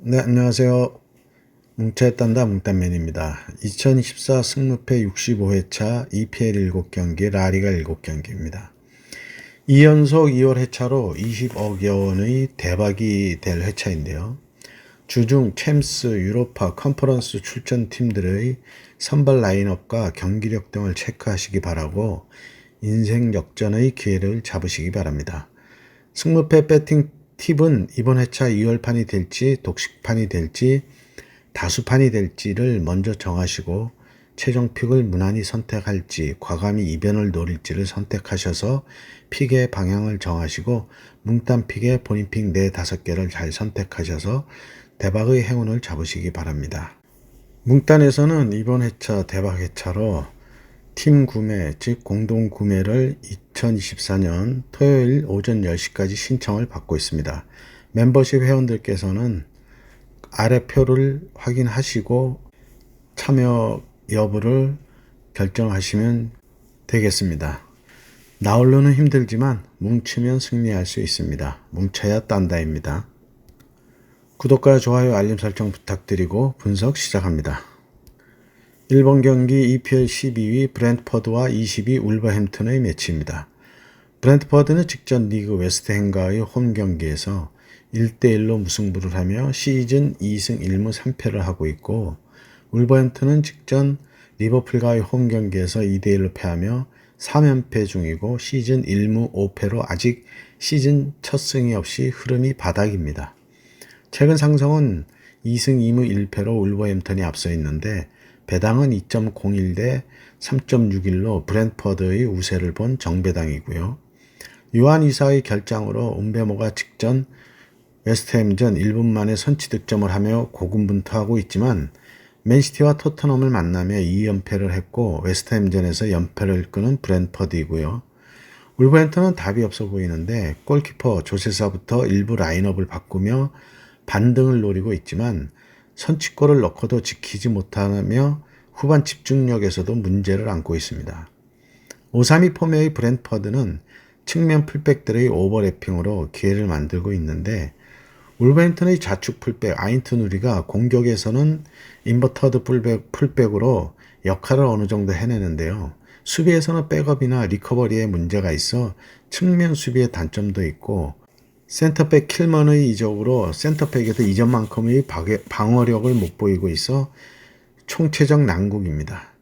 네, 안녕하세요. 뭉쳐야 딴다 뭉딴맨입니다. 2024 승무패 65회차 EPL 7경기, 라리가 7경기입니다. 2연속 2월 회차로 20억 원의 대박이 될 회차인데요. 주중 챔스, 유로파, 컨퍼런스 출전 팀들의 선발 라인업과 경기력 등을 체크하시기 바라고 인생 역전의 기회를 잡으시기 바랍니다. 승무패 배팅 팁은 이번 회차 2월판이 될지 독식판이 될지 다수판이 될지를 먼저 정하시고 최종 픽을 무난히 선택할지 과감히 이변을 노릴지를 선택하셔서 픽의 방향을 정하시고 뭉딴 픽에 본인 픽 4, 5개를 잘 선택하셔서 대박의 행운을 잡으시기 바랍니다. 뭉딴에서는 이번 회차 대박 회차로 팀 구매, 즉 공동 구매를 2024년 토요일 오전 10시까지 신청을 받고 있습니다. 멤버십 회원들께서는 아래 표를 확인하시고 참여 여부를 결정하시면 되겠습니다. 나홀로는 힘들지만 뭉치면 승리할 수 있습니다. 뭉쳐야 딴다입니다. 구독과 좋아요, 알림 설정 부탁드리고 분석 시작합니다. 1번 경기 EPL 12위 브랜트퍼드와 20위 울버햄튼의 매치입니다. 브랜트퍼드는 직전 리그 웨스트햄과의 홈 경기에서 1대1로 무승부를 하며 시즌 2승 1무 3패를 하고 있고, 울버햄튼은 직전 리버풀과의 홈 경기에서 2대1로 패하며 3연패 중이고 시즌 1무 5패로 아직 시즌 첫 승이 없이 흐름이 바닥입니다. 최근 상승은 2승 2무 1패로 울버햄튼이 앞서 있는데 배당은 2.01 대 3.61로 브랜트퍼드의 우세를 본 정배당이고요. 요한 이사의 결장으로 은베모가 직전 웨스트햄전 1분 만에 선취 득점을 하며 고군분투하고 있지만 맨시티와 토트넘을 만나며 2연패를 했고 웨스트햄전에서 연패를 끄는 브랜트퍼드이고요. 울버햄튼은 답이 없어 보이는데 골키퍼 조세사부터 일부 라인업을 바꾸며 반등을 노리고 있지만 선취골을 넣고도 지키지 못하며 후반 집중력에서도 문제를 안고 있습니다. 5-3-2 폼의 브랜트퍼드는 측면 풀백들의 오버래핑으로 기회를 만들고 있는데 울버햄튼의 좌측 풀백 아인트 누리가 공격에서는 인버터드 풀백으로 역할을 어느 정도 해내는데요. 수비에서는 백업이나 리커버리에 문제가 있어 측면 수비에 단점도 있고 센터백 킬먼의 이적으로 센터백에서 이전만큼의 방어력을 못 보이고 있어 총체적 난국입니다.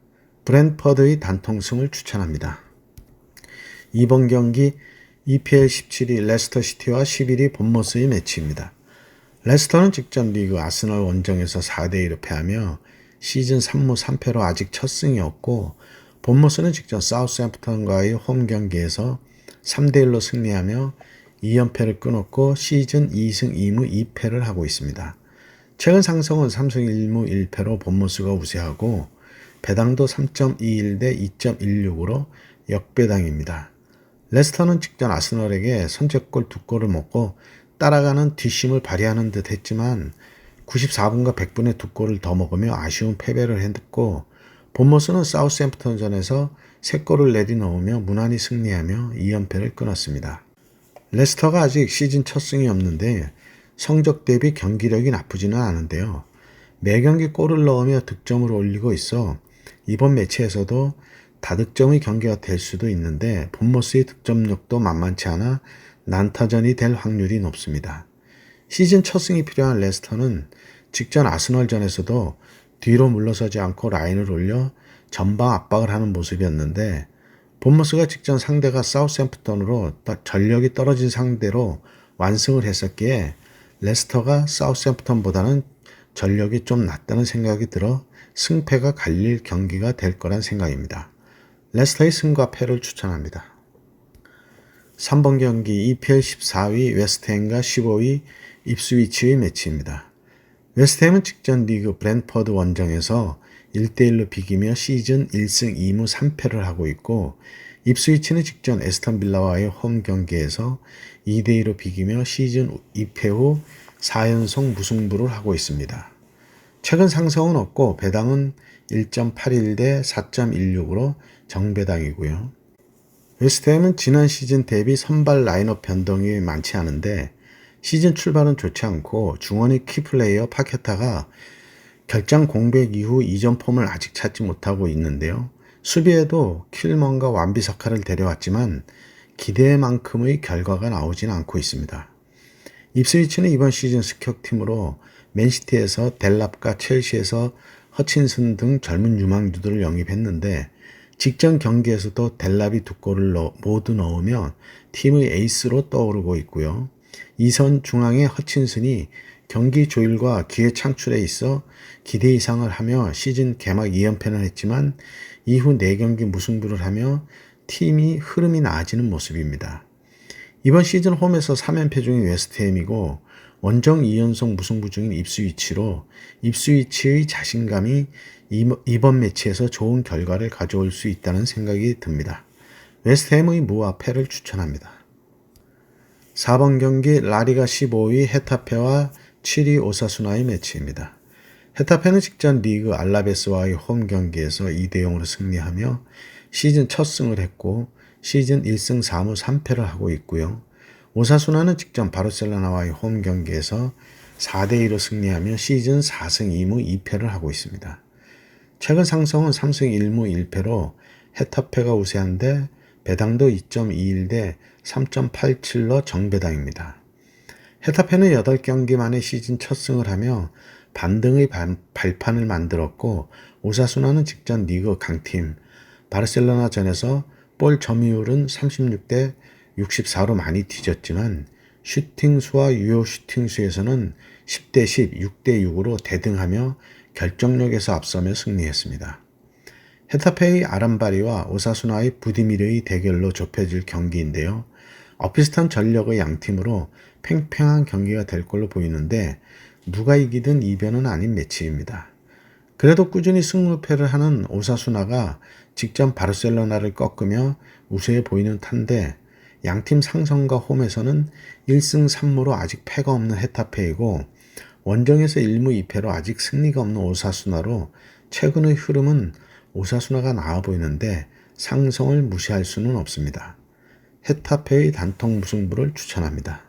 브랜트퍼드의 단통승을 추천합니다. 2번 경기 EPL 17위 레스터시티와 11위 본머스의 매치입니다. 레스터는 직전 리그 아스널 원정에서 4대2로 패하며 시즌 3무 3패로 아직 첫 승이 없고 본머스는 직전 사우스햄프턴과의 홈 경기에서 3대1로 승리하며 2연패를 끊었고 시즌 2승 2무 2패를 하고 있습니다. 최근 상승은 3승 1무 1패로 본머스가 우세하고 배당도 3.21 대 2.16으로 역배당입니다. 레스터는 직전 아스널에게 선제골 2골을 먹고 따라가는 뒷심을 발휘하는 듯 했지만 94분과 100분의 2골을 더 먹으며 아쉬운 패배를 했고 본머스는 사우스햄프턴전에서 3골을 내리넣으며 무난히 승리하며 2연패를 끊었습니다. 레스터가 아직 시즌 첫 승이 없는데 성적 대비 경기력이 나쁘지는 않은데요. 매 경기 골을 넣으며 득점을 올리고 있어 이번 매치에서도 다득점의 경기가 될 수도 있는데 본머스의 득점력도 만만치 않아 난타전이 될 확률이 높습니다. 시즌 첫 승이 필요한 레스터는 직전 아스널전에서도 뒤로 물러서지 않고 라인을 올려 전방 압박을 하는 모습이었는데 본머스가 직전 상대가 사우스햄프턴으로 전력이 떨어진 상대로 완승을 했었기에 레스터가 사우스햄프턴보다는 전력이 좀 낮다는 생각이 들어 승패가 갈릴 경기가 될 거란 생각입니다. 레스터의 승과 패를 추천합니다. 3번 경기 EPL 14위 웨스트햄과 15위 입스위치의 매치입니다. 웨스트햄은 직전 리그 브랜트퍼드 원정에서 1대1로 비기며 시즌 1승 2무 3패를 하고 있고 입스위치는 직전 에스턴 빌라와의 홈 경기에서 2대2로 비기며 시즌 2패 후 4연속 무승부를 하고 있습니다. 최근 상승은 없고 배당은 1.81 대 4.16으로 정배당이고요. 웨스트햄은 지난 시즌 대비 선발 라인업 변동이 많지 않은데 시즌 출발은 좋지 않고 중원의 키플레이어 파케타가 결장 공백 이후 이전 폼을 아직 찾지 못하고 있는데요. 수비에도 킬먼과 완비사카를 데려왔지만 기대만큼의 결과가 나오진 않고 있습니다. 입스위치는 이번 시즌 습격팀으로 맨시티에서 델랍과 첼시에서 허친슨 등 젊은 유망주들을 영입했는데 직전 경기에서도 델랍이 2골을 모두 넣으며 팀의 에이스로 떠오르고 있고요. 이선 중앙의 허친슨이 경기 조율과 기회 창출에 있어 기대 이상을 하며 시즌 개막 2연패를 했지만 이후 4경기 무승부를 하며 팀이 흐름이 나아지는 모습입니다. 이번 시즌 홈에서 3연패 중인 웨스트햄이고 원정 2연속 무승부 중인 입스위치로 입스위치의 자신감이 이번 매치에서 좋은 결과를 가져올 수 있다는 생각이 듭니다. 웨스트햄의 무와 패를 추천합니다. 4번 경기 라리가 15위 헤타페와 7위 오사수나의 매치입니다. 헤타페는 직전 리그 알라베스와의 홈 경기에서 2대0으로 승리하며 시즌 첫 승을 했고 시즌 1승 4무 3패를 하고 있고요. 오사수나는 직전 바르셀로나와의 홈 경기에서 4대2로 승리하며 시즌 4승 2무 2패를 하고 있습니다. 최근 상승은 3승 1무 1패로 헤타페가 우세한데 배당도 2.21 대 3.87로 정배당입니다. 헤타페는 8경기 만에 시즌 첫 승을 하며 반등의 발판을 만들었고 오사수나는 직전 리그 강팀 바르셀로나전에서 볼 점유율은 36대 64로 많이 뒤졌지만 슈팅수와 유효 슈팅수에서는 10대 10, 6대 6으로 대등하며 결정력에서 앞서며 승리했습니다. 헤타페의 아람바리와 오사수나의 부디미르의 대결로 좁혀질 경기인데요. 비슷한 전력의 양팀으로 팽팽한 경기가 될 걸로 보이는데 누가 이기든 이변은 아닌 매치입니다. 그래도 꾸준히 승무패를 하는 오사수나가 직전 바르셀로나를 꺾으며 우세해 보이는 탄데 양팀 상성과 홈에서는 1승 3무로 아직 패가 없는 헤타페이고 원정에서 1무 2패로 아직 승리가 없는 오사수나로 최근의 흐름은 오사수나가 나아 보이는데 상성을 무시할 수는 없습니다. 헤타페의 단통 무승부를 추천합니다.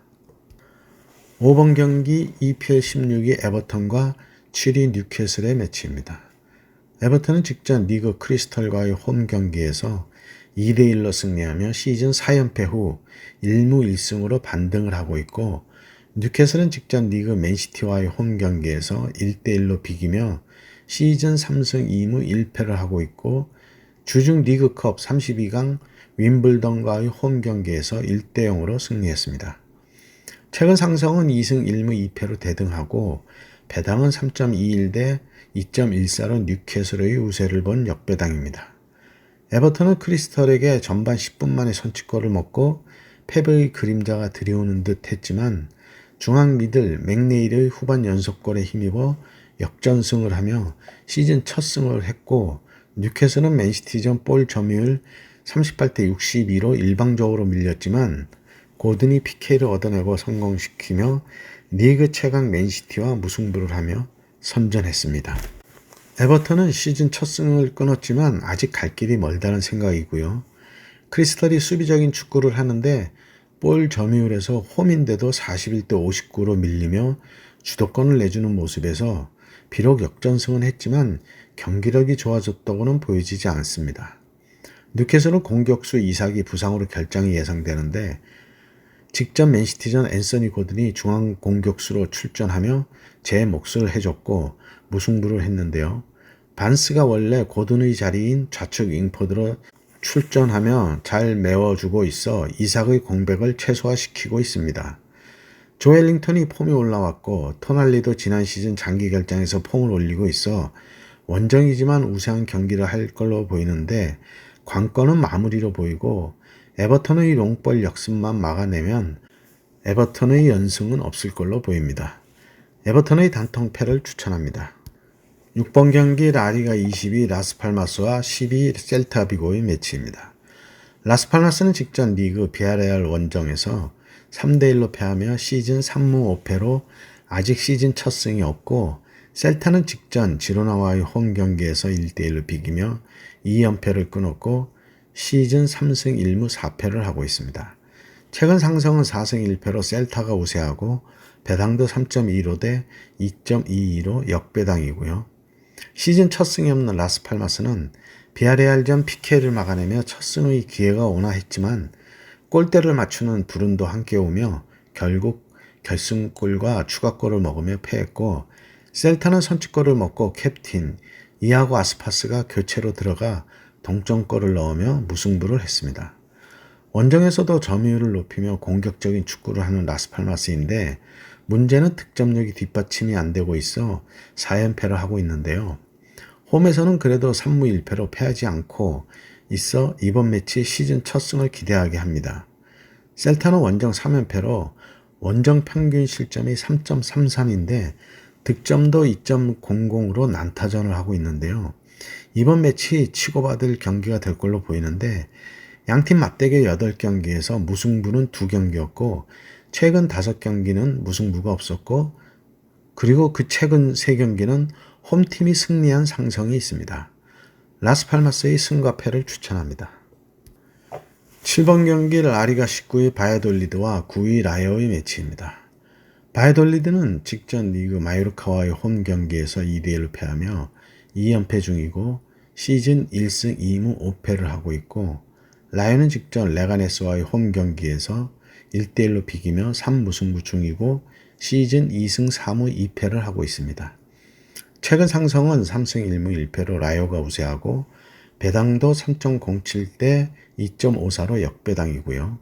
5번 경기 EPL 16위 에버턴과 7위 뉴캐슬의 매치입니다. 에버턴은 직전 리그 크리스털과의 홈 경기에서 2대1로 승리하며 시즌 4연패 후 1무 1승으로 반등을 하고 있고 뉴캐슬은 직전 리그 맨시티와의 홈 경기에서 1대1로 비기며 시즌 3승 2무 1패를 하고 있고 주중 리그컵 32강 윈블던과의 홈 경기에서 1대0으로 승리했습니다. 최근 상성은 2승 1무 2패로 대등하고 배당은 3.21 대 2.14로 뉴캐슬의 우세를 본 역배당입니다. 에버턴은 크리스털에게 전반 10분 만에 선취골을 먹고 패배의 그림자가 드리우는 듯 했지만 중앙 미들 맥네일의 후반 연속골에 힘입어 역전승을 하며 시즌 첫 승을 했고 뉴캐슬은 맨시티전 볼 점유율 38대 62로 일방적으로 밀렸지만 고든이 PK를 얻어내고 성공시키며 리그 최강 맨시티와 무승부를 하며 선전했습니다. 에버턴은 시즌 첫 승을 끊었지만 아직 갈 길이 멀다는 생각이고요. 크리스털이 수비적인 축구를 하는데 볼 점유율에서 홈인데도 41대 59로 밀리며 주도권을 내주는 모습에서 비록 역전승은 했지만 경기력이 좋아졌다고는 보여지지 않습니다. 뉴캐슬은 공격수 이삭이 부상으로 결장이 예상되는데 직전 맨시티전 앤서니 고든이 중앙 공격수로 출전하며 제 몫을 해줬고 무승부를 했는데요. 반스가 원래 고든의 자리인 좌측 윙포드로 출전하며 잘 메워주고 있어 이삭의 공백을 최소화시키고 있습니다. 조엘링턴이 폼이 올라왔고 토날리도 지난 시즌 장기 결장에서 폼을 올리고 있어 원정이지만 우세한 경기를 할 걸로 보이는데 관건은 마무리로 보이고 에버턴의 롱볼 역습만 막아내면 에버턴의 연승은 없을 걸로 보입니다. 에버턴의 단통패를 추천합니다. 6번 경기 라리가 20위 라스팔마스와 10위 셀타비고의 매치입니다. 라스팔마스는 직전 리그 비아레알 원정에서 3대1로 패하며 시즌 3무 5패로 아직 시즌 첫 승이 없고 셀타는 직전 지로나와의 홈 경기에서 1대1로 비기며 2연패를 끊었고 시즌 3승 1무 4패를 하고 있습니다. 최근 상승은 4승 1패로 셀타가 우세하고 배당도 3.25 대 2.22로 역배당이고요. 시즌 첫 승이 없는 라스팔마스는 비아레알전 PK를 막아내며 첫 승의 기회가 오나 했지만 골대를 맞추는 불운도 함께 오며 결국 결승골과 추가골을 먹으며 패했고, 셀타는 선취골을 먹고 캡틴 이아고 아스파스가 교체로 들어가 동점골을 넣으며 무승부를 했습니다. 원정에서도 점유율을 높이며 공격적인 축구를 하는 라스팔마스인데 문제는 득점력이 뒷받침이 안 되고 있어 4연패를 하고 있는데요. 홈에서는 그래도 3무 1패로 패하지 않고 있어 이번 매치 시즌 첫 승을 기대하게 합니다. 셀타는 원정 3연패로 원정 평균 실점이 3.33인데 득점도 2.00으로 난타전을 하고 있는데요. 이번 매치 치고받을 경기가 될 걸로 보이는데 양팀 맞대결 8경기에서 무승부는 2경기였고 최근 5경기는 무승부가 없었고, 그리고 그 최근 3경기는 홈팀이 승리한 상성이 있습니다. 라스팔마스의 승과 패를 추천합니다. 7번 경기 라리가 19위 바야돌리드와 9위 라이오의 매치입니다. 바야돌리드는 직전 리그 마요르카와의 홈 경기에서 2대1로 패하며 2연패 중이고 시즌 1승 2무 5패를 하고 있고, 라이오는 직전 레가네스와의 홈 경기에서 1대1로 비기며 3무승부 중이고 시즌 2승 4무 2패를 하고 있습니다. 최근 상승은 3승 1무 1패로 라이오가 우세하고 배당도 3.07 대 2.54로 역배당이고요.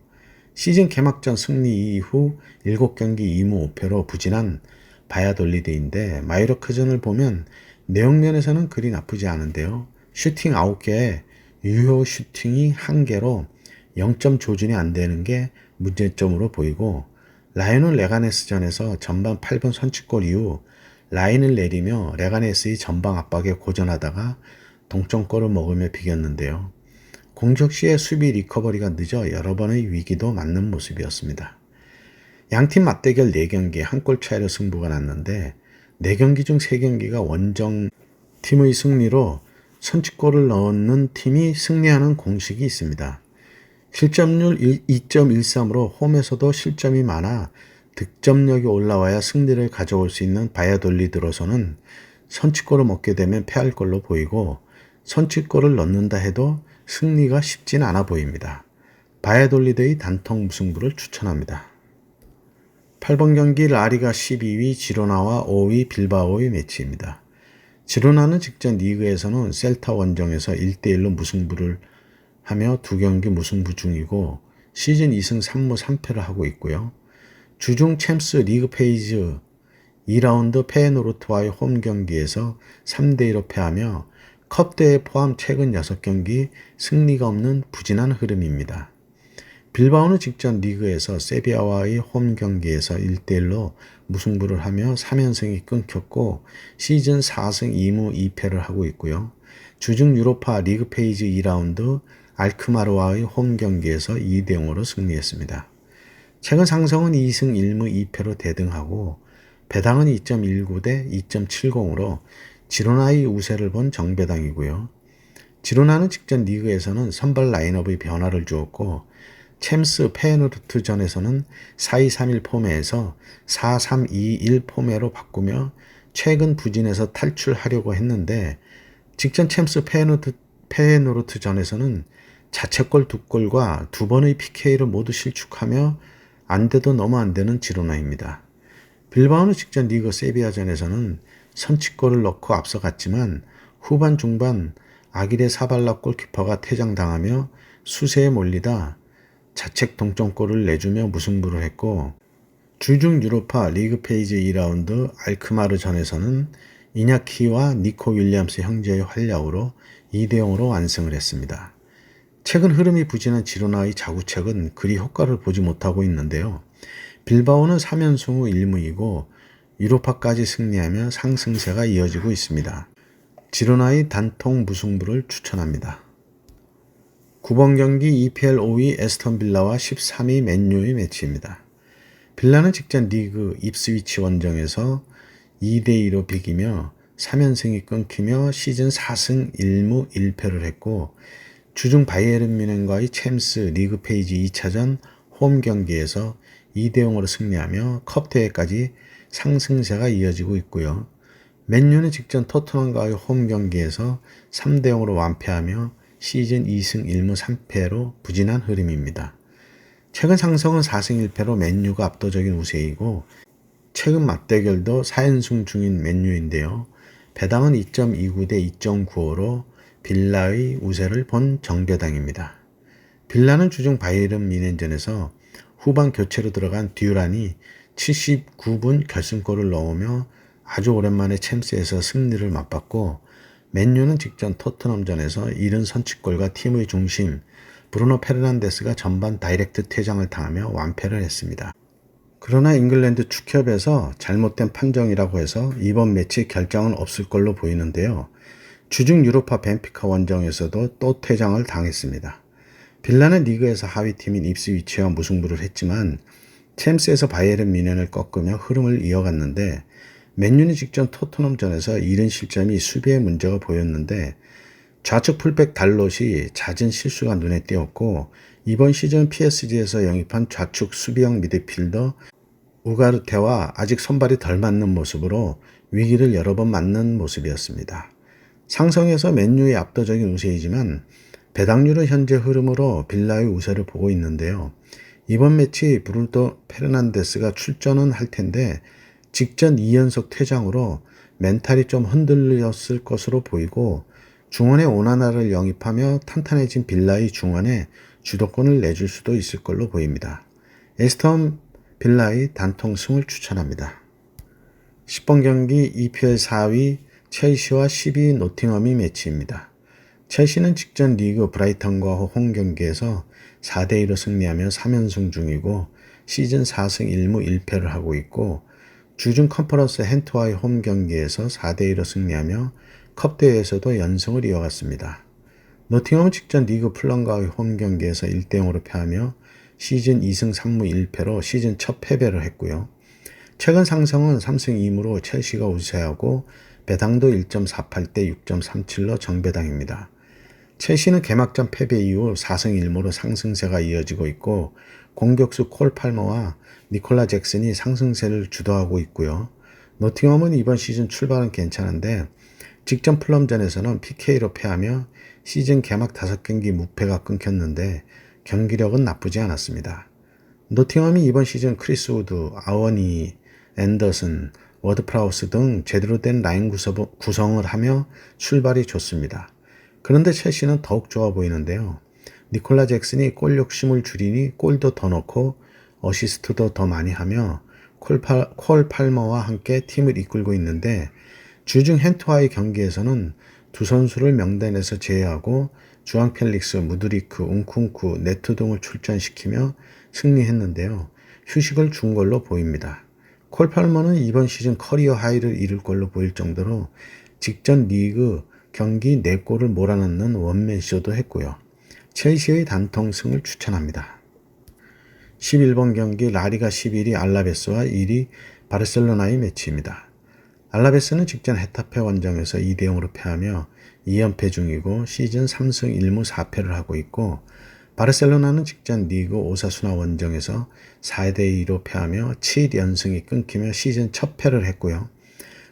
시즌 개막전 승리 이후 7경기 2무 5패로 부진한 바야돌리드인데 마요르카전을 보면 내용면에서는 그리 나쁘지 않은데요. 슈팅 9개에 유효 슈팅이 1개로 0점 조준이 안 되는 게 문제점으로 보이고, 라이온은 레가네스전에서 전반 8분 선취골 이후 라인을 내리며 레가네스의 전방 압박에 고전하다가 동점골을 먹으며 비겼는데요. 공격 시에 수비 리커버리가 늦어 여러 번의 위기도 맞는 모습이었습니다. 양팀 맞대결 4경기 한 골 차이로 승부가 났는데 4경기 중 3경기가 원정 팀의 승리로 선취골을 넣는 팀이 승리하는 공식이 있습니다. 실점률 2.13으로 홈에서도 실점이 많아 득점력이 올라와야 승리를 가져올 수 있는 바야돌리드로서는 선취골을 먹게 되면 패할 걸로 보이고, 선취골을 넣는다 해도 승리가 쉽진 않아 보입니다. 바야돌리드의 단통 무승부를 추천합니다. 8번 경기 라리가 12위 지로나와 5위 빌바오의 매치입니다. 지로나는 직전 리그에서는 셀타 원정에서 1대1로 무승부를 하며 2경기 무승부 중이고 시즌 2승 3무 3패를 하고 있고요. 주중 챔스 리그 페이지 2라운드 페에노르트와의 홈 경기에서 3대2로 패하며 컵대회 포함 최근 6경기 승리가 없는 부진한 흐름입니다. 빌바오는 직전 리그에서 세비야와의 홈 경기에서 1대1로 무승부를 하며 3연승이 끊겼고 시즌 4승 2무 2패를 하고 있고요. 주중 유로파 리그 페이지 2라운드 알크마르와의 홈 경기에서 2대0으로 승리했습니다. 최근 상승은 2승 1무 2패로 대등하고 배당은 2.19 대 2.70으로 지로나의 우세를 본 정배당이고요. 지로나는 직전 리그에서는 선발 라인업의 변화를 주었고 챔스 페에노르트전에서는 4-2-3-1 포메에서 4-3-2-1 포메로 바꾸며 최근 부진에서 탈출하려고 했는데 직전 챔스 페에노르트전에서는 자책골 2골과 2번의 PK를 모두 실축하며 안 돼도 너무 안 되는 지로나입니다. 빌바오는 직전 리그 세비야전에서는 선취골을 넣고 앞서갔지만 후반 중반 아기레 사발라 골키퍼가 퇴장당하며 수세에 몰리다 자책 동점골을 내주며 무승부를 했고, 주중 유로파 리그 페이지 2라운드 알크마르전에서는 이냐키와 니코 윌리엄스 형제의 활약으로 2대0으로 완승을 했습니다. 최근 흐름이 부진한 지로나의 자구책은 그리 효과를 보지 못하고 있는데요. 빌바오는 3연승 후 1무이고 유로파까지 승리하며 상승세가 이어지고 있습니다. 지로나의 단통 무승부를 추천합니다. 9번 경기 EPL 5위 에스턴 빌라와 13위 맨유의 매치입니다. 빌라는 직전 리그 입스위치 원정에서 2대2로 비기며 3연승이 끊기며 시즌 4승 1무 1패를 했고 주중 바이에른 뮌헨과의 챔스 리그 페이지 2차전 홈 경기에서 2대 0으로 승리하며 컵 대회까지 상승세가 이어지고 있고요. 맨유는 직전 토트넘과의 홈 경기에서 3대 0으로 완패하며 시즌 2승 1무 3패로 부진한 흐름입니다. 최근 상승은 4승 1패로 맨유가 압도적인 우세이고 최근 맞대결도 4연승 중인 맨유인데요. 배당은 2.29 대 2.95로 빌라의 우세를 본 정배당입니다. 빌라는 주중 바이에른 뮌헨전에서 후반 교체로 들어간 듀란이 79분 결승골을 넣으며 아주 오랜만에 챔스에서 승리를 맛봤고 맨유는 직전 토트넘전에서 이른 선취골과 팀의 중심 브루노 페르난데스가 전반 다이렉트 퇴장을 당하며 완패를 했습니다. 그러나 잉글랜드 축협에서 잘못된 판정이라고 해서 이번 매치 결정은 없을 걸로 보이는데요. 주중 유로파 벤피카 원정에서도 또 퇴장을 당했습니다. 빌라는 리그에서 하위팀인 입스위치와 무승부를 했지만 챔스에서 바이에른 뮌헨을 꺾으며 흐름을 이어갔는데 맨유는 직전 토트넘전에서 이른 실점이 수비에 문제가 보였는데 좌측 풀백 달롯이 잦은 실수가 눈에 띄었고 이번 시즌 PSG에서 영입한 좌측 수비형 미드필더 우가르테와 아직 손발이 덜 맞는 모습으로 위기를 여러 번 맞는 모습이었습니다. 상성에서 맨유의 압도적인 우세이지만 배당률은 현재 흐름으로 빌라의 우세를 보고 있는데요. 이번 매치 브루노 페르난데스가 출전은 할 텐데 직전 2연속 퇴장으로 멘탈이 좀 흔들렸을 것으로 보이고 중원에 오나나를 영입하며 탄탄해진 빌라의 중원에 주도권을 내줄 수도 있을 걸로 보입니다. 에스턴 빌라의 단통 승을 추천합니다. 10번 경기 EPL 4위 첼시와 10위 노팅엄이 매치입니다. 첼시는 직전 리그 브라이턴과 홈 경기에서 4대 2로 승리하며 3연승 중이고 시즌 4승 1무 1패를 하고 있고 주중 컨퍼런스 헨트와의 홈 경기에서 4대 2로 승리하며 컵 대회에서도 연승을 이어갔습니다. 노팅엄은 직전 리그 플럼과의 홈 경기에서 1대 0으로 패하며 시즌 2승 3무 1패로 시즌 첫 패배를 했고요. 최근 상승은 3승 2무로 첼시가 우세하고 배당도 1.48 대 6.37로 정배당입니다. 첼시는 개막전 패배 이후 4승 1무로 상승세가 이어지고 있고 공격수 콜 팔머와 니콜라 잭슨이 상승세를 주도하고 있고요. 노팅엄은 이번 시즌 출발은 괜찮은데 직전 플럼전에서는 PK로 패하며 시즌 개막 5경기 무패가 끊겼는데 경기력은 나쁘지 않았습니다. 노팅엄이 이번 시즌 크리스 우드, 아워니, 앤더슨, 워드프라우스 등 제대로 된 라인 구성을 하며 출발이 좋습니다. 그런데 첼시는 더욱 좋아 보이는데요. 니콜라 잭슨이 골 욕심을 줄이니 골도 더 넣고 어시스트도 더 많이 하며 콜 팔머와 함께 팀을 이끌고 있는데 주중 헨트와의 경기에서는 두 선수를 명단에서 제외하고 주앙 펠릭스, 무드리크, 웅쿵쿠, 네트 등을 출전시키며 승리했는데요. 휴식을 준 걸로 보입니다. 콜 팔머는 이번 시즌 커리어 하이를 이룰 걸로 보일 정도로 직전 리그 경기 4골을 몰아넣는 원맨쇼도 했고요. 첼시의 단통승을 추천합니다. 11번 경기 라리가 11위 알라베스와 1위 바르셀로나의 매치입니다. 알라베스는 직전 헤타페 원정에서 2대 0으로 패하며 2연패 중이고 시즌 3승 1무 4패를 하고 있고 바르셀로나는 직전 리그 오사수나 원정에서 4대 2로 패하며 7연승이 끊기며 시즌 첫 패를 했고요.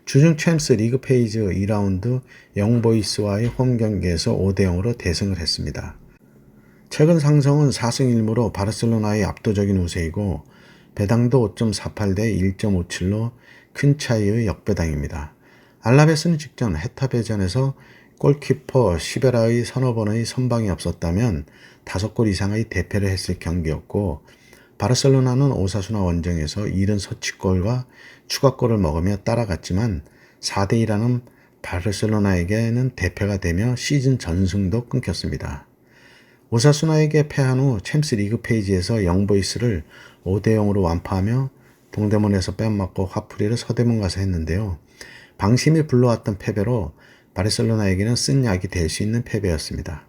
주중 챔스 리그 페이지 2라운드 영보이스와의 홈 경기에서 5대 0으로 대승을 했습니다. 최근 상승은 4승 1무로 바르셀로나의 압도적인 우세이고 배당도 5.48 대 1.57로 큰 차이의 역배당입니다. 알라베스는 직전 헤타베전에서 골키퍼 시베라의 서너 번의 선방이 없었다면 5골 이상의 대패를 했을 경기였고 바르셀로나는 오사수나 원정에서 이른 서치골과 추가골을 먹으며 따라갔지만 4대 2라는 바르셀로나에게는 대패가 되며 시즌 전승도 끊겼습니다. 오사수나에게 패한 후 챔스 리그 페이지에서 영보이스를 5대 0으로 완파하며 동대문에서 빼앗맞고 화풀이를 서대문 가서 했는데요. 방심이 불러왔던 패배로 바르셀로나에게는 쓴 약이 될 수 있는 패배였습니다.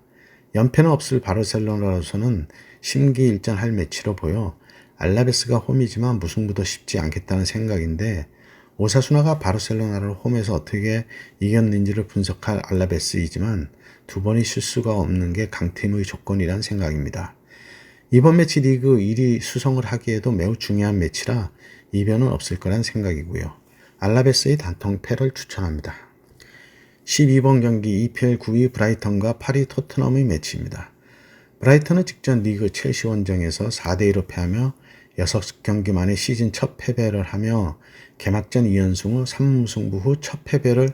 연패는 없을 바르셀로나로서는 심기일전할 매치로 보여 알라베스가 홈이지만 무승부도 쉽지 않겠다는 생각인데 오사수나가 바르셀로나를 홈에서 어떻게 이겼는지를 분석할 알라베스이지만 두 번의 실수가 없는 게 강팀의 조건이란 생각입니다. 이번 매치 리그 1위 수성을 하기에도 매우 중요한 매치라 이변은 없을 거란 생각이고요. 알라베스의 단통 패를 추천합니다. 12번 경기 EPL 9위 브라이턴과 8위 토트넘의 매치입니다. 브라이턴은 직전 리그 첼시 원정에서 4대2로 패하며 6경기 만에 시즌 첫 패배를 하며 개막전 2연승 후 3무승부 후 첫 패배를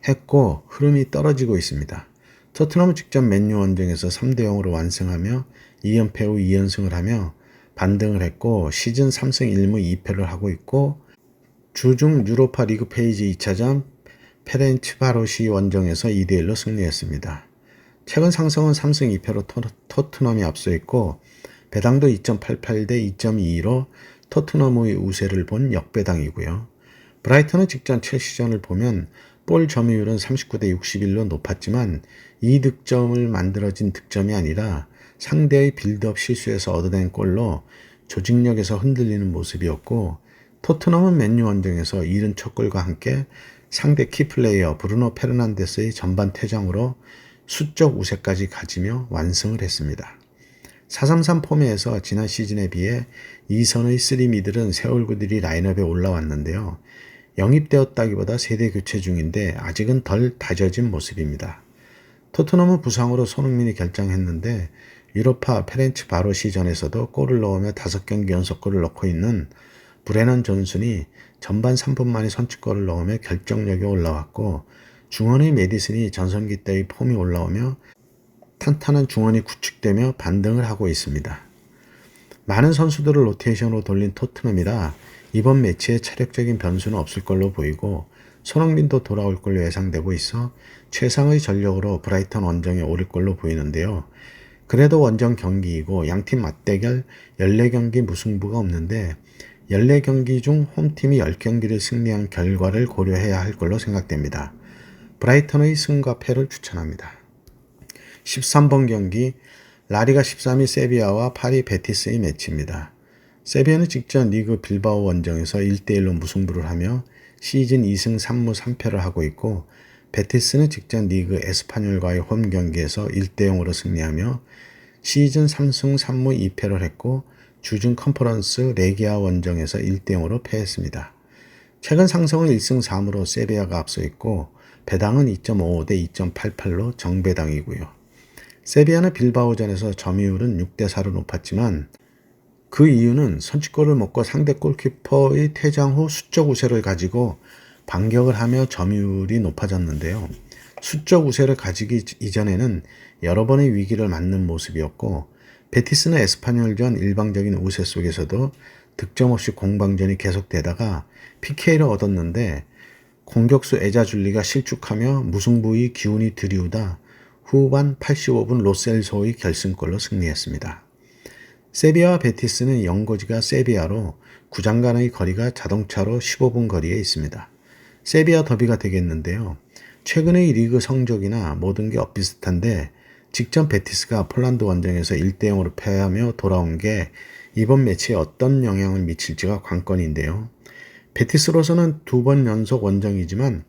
했고 흐름이 떨어지고 있습니다. 토트넘은 직전 맨유 원정에서 3대0으로 완승하며 2연패 후 2연승을 하며 반등을 했고 시즌 3승 1무 2패를 하고 있고 주중 유로파 리그 페이지 2차전 페렌츠바로시 원정에서 2대1로 승리했습니다. 최근 상승은 3승 2패로 토트넘이 앞서 있고 배당도 2.88 대 2.22로 토트넘의 우세를 본 역배당이고요. 브라이턴은 직전 첼시전을 보면 볼 점유율은 39대 61로 높았지만 이 득점을 만들어진 득점이 아니라 상대의 빌드업 실수에서 얻어낸 골로 조직력에서 흔들리는 모습이었고 토트넘은 맨유 원정에서 이른 첫 골과 함께 상대 키플레이어 브루노 페르난데스의 전반 퇴장으로 수적 우세까지 가지며 완승을 했습니다. 4-3-3 폼에서 지난 시즌에 비해 이선의 3미들은 새 얼굴들이 라인업에 올라왔는데요. 영입되었다기보다 세대 교체 중인데 아직은 덜 다져진 모습입니다. 토트넘은 부상으로 손흥민이 결장했는데 유로파 페렌츠바로시전에서도 골을 넣으며 5경기 연속골을 넣고 있는 브레넌 존슨이 전반 3분 만에 선취골을 넣으며 결정력이 올라왔고 중원의 메디슨이 전성기 때의 폼이 올라오며 탄탄한 중원이 구축되며 반등을 하고 있습니다. 많은 선수들을 로테이션으로 돌린 토트넘이라 이번 매치에 차력적인 변수는 없을 걸로 보이고 손흥민도 돌아올 걸로 예상되고 있어 최상의 전력으로 브라이턴 원정에 오를 걸로 보이는데요. 그래도 원정 경기이고 양팀 맞대결 14경기 무승부가 없는데 14경기 중 홈팀이 10경기를 승리한 결과를 고려해야 할 걸로 생각됩니다. 브라이턴의 승과 패를 추천합니다. 13번 경기 라리가 13위 세비야와 8위 베티스의 매치입니다. 세비야는 직전 리그 빌바오 원정에서 1대1로 무승부를 하며 시즌 2승 3무 3패를 하고 있고 베티스는 직전 리그 에스파뇰과의 홈 경기에서 1대0으로 승리하며 시즌 3승 3무 2패를 했고 주중 컨퍼런스 레기아 원정에서 1대0으로 패했습니다. 최근 상승은 1승 3무로 세비야가 앞서 있고 배당은 2.55 대 2.88로 정배당이고요. 세비야는 빌바오전에서 점유율은 6대 4로 높았지만 그 이유는 선취골을 먹고 상대 골키퍼의 퇴장 후 수적 우세를 가지고 반격을 하며 점유율이 높아졌는데요. 수적 우세를 가지기 이전에는 여러 번의 위기를 맞는 모습이었고 베티스는 에스파뇰전 일방적인 우세 속에서도 득점 없이 공방전이 계속되다가 PK를 얻었는데 공격수 에자줄리가 실축하며 무승부의 기운이 드리우다 후반 85분 로셀소의 결승골로 승리했습니다. 세비야와 베티스는 연고지가 세비야로 구장 간의 거리가 자동차로 15분 거리에 있습니다. 세비야 더비가 되겠는데요. 최근의 리그 성적이나 모든 게 엇비슷한데 직전 베티스가 폴란드 원정에서 1대0으로 패하며 돌아온 게 이번 매치에 어떤 영향을 미칠지가 관건인데요. 베티스로서는 2번 연속 원정이지만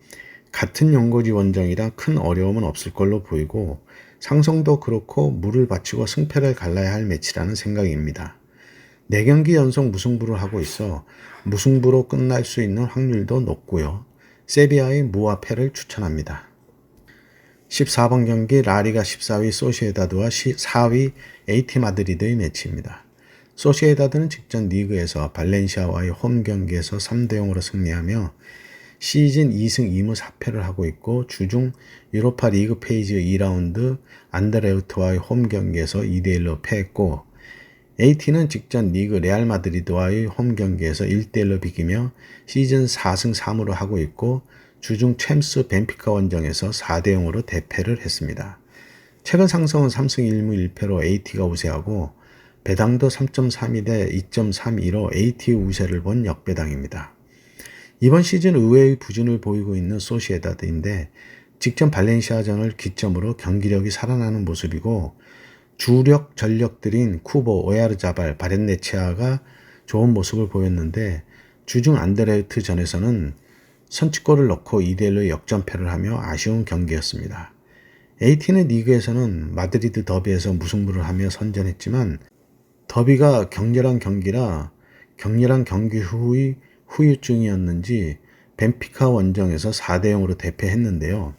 같은 연고지 원정이라 큰 어려움은 없을 걸로 보이고 상성도 그렇고 물을 바치고 승패를 갈라야 할 매치라는 생각입니다. 4경기 연속 무승부를 하고 있어 무승부로 끝날 수 있는 확률도 높고요. 세비야의 무와 패를 추천합니다. 14번 경기 라리가 14위 소시에다드와 4위 AT 마드리드의 매치입니다. 소시에다드는 직전 리그에서 발렌시아와의 홈 경기에서 3대0으로 승리하며 시즌 2승 2무 4패를 하고 있고 주중 유로파 리그 페이지 2라운드 안데레우트와의 홈 경기에서 2대1로 패했고 AT는 직전 리그 레알 마드리드와의 홈 경기에서 1대1로 비기며 시즌 4승 3무를 하고 있고 주중 챔스 벤피카 원정에서 4대0으로 대패를 했습니다. 최근 상승은 3승 1무 1패로 AT가 우세하고 배당도 3.32 대 2.32로 AT 우세를 본 역배당입니다. 이번 시즌 의외의 부진을 보이고 있는 소시에다드인데 직전 발렌시아전을 기점으로 경기력이 살아나는 모습이고 주력 전력들인 쿠보, 오야르자발, 바렌네치아가 좋은 모습을 보였는데 주중 안데레우트 전에서는 선취골을 넣고 2대1로 역전패를 하며 아쉬운 경기였습니다. AT는 리그에서는 마드리드 더비에서 무승부를 하며 선전했지만 더비가 격렬한 경기라 격렬한 경기 후의 후유증이었는지 벤피카 원정에서 4대 0으로 대패했는데요.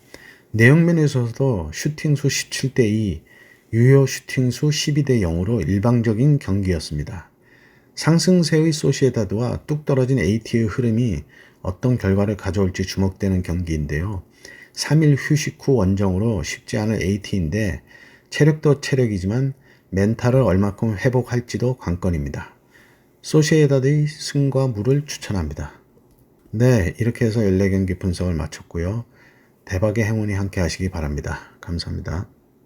내용면에서도 슈팅수 17대 2, 유효 슈팅수 12대 0으로 일방적인 경기였습니다. 상승세의 소시에다드와 뚝 떨어진 AT의 흐름이 어떤 결과를 가져올지 주목되는 경기인데요. 3일 휴식 후 원정으로 쉽지 않을 AT인데 체력도 체력이지만 멘탈을 얼마큼 회복할지도 관건입니다. 소시에다드의 승과 무를 추천합니다. 네, 이렇게 해서 14경기 분석을 마쳤고요. 대박의 행운이 함께 하시기 바랍니다. 감사합니다.